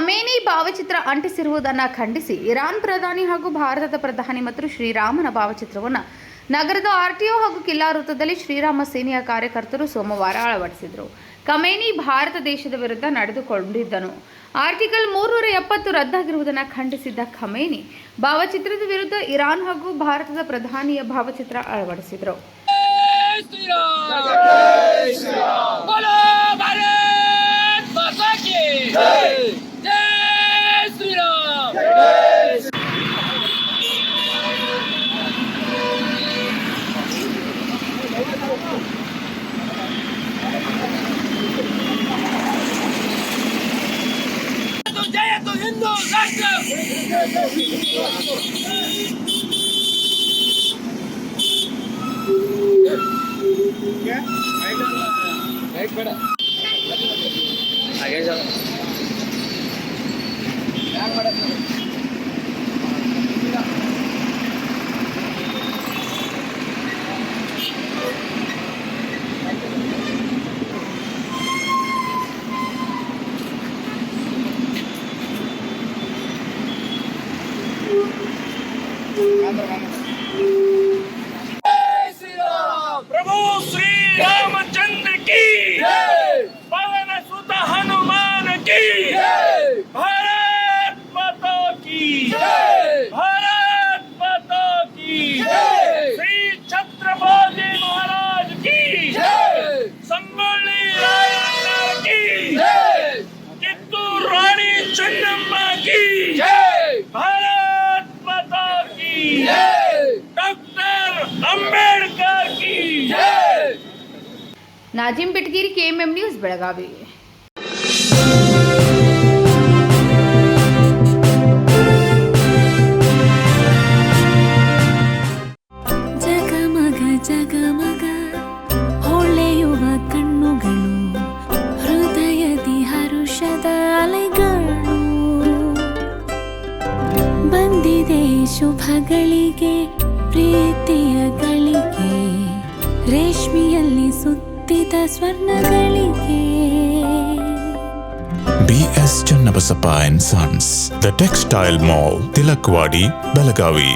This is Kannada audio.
ಖಮೇನಿ ಭಾವಚಿತ್ರ ಅಂಟಿಸಿರುವುದನ್ನು ಖಂಡಿಸಿ ಇರಾನ್ ಪ್ರಧಾನಿ ಹಾಗೂ ಭಾರತದ ಪ್ರಧಾನಿ ಮತ್ತು ಶ್ರೀರಾಮನ ಭಾವಚಿತ್ರವನ್ನು ನಗರದ ಆರ್ಟಿಒ ಹಾಗೂ ಕಿಲ್ಲಾ ವೃತ್ತದಲ್ಲಿ ಶ್ರೀರಾಮ ಸೇನೆಯ ಕಾರ್ಯಕರ್ತರು ಸೋಮವಾರ ಅಳವಡಿಸಿದರು. ಖಮೇನಿ ಭಾರತ ದೇಶದ ವಿರುದ್ಧ ನಡೆದುಕೊಂಡಿದ್ದನು. ಆರ್ಟಿಕಲ್ 370 ರದ್ದಾಗಿರುವುದನ್ನು ಖಂಡಿಸಿದ್ದ ಖಮೇನಿ ಭಾವಚಿತ್ರದ ವಿರುದ್ಧ ಇರಾನ್ ಹಾಗೂ ಭಾರತದ ಪ್ರಧಾನಿಯ ಭಾವಚಿತ್ರ ಅಳವಡಿಸಿದರು. हिंदू राष्ट्र आगे चलो प्रभु श्री रामचंद्र की पवन सुत हनुमान की भारत माता की भारत माता की श्री छत्रपति महाराज की संगोली रायण्ण की कित्तूर रानी चन्नम्मा की भारत माता की डॉक्टर अंबेडकर की नाजिम बिटगिरी KMM न्यूज़ बेळगावी. ಜಗಮಗ ಜಗಮಗ ಹೊಳೆಯುವ ಕಣ್ಣುಗಳು, ಹೃದಯದಿ ಹರುಷದ ಅಲೆಗಳು. ಬಂದಿದೆ ಶುಭಗಳಿಗೆ ಪ್ರೀತಿಯ ಗಳಿಗೆ, ರೇಷ್ಮೆಯಲ್ಲಿ ಸುತ್ತಿದ ಸ್ವರ್ಣಗಳಿಗೆ. BS Channabasappa and Sons, The Textile Mall, Tilakvadi, Belagavi.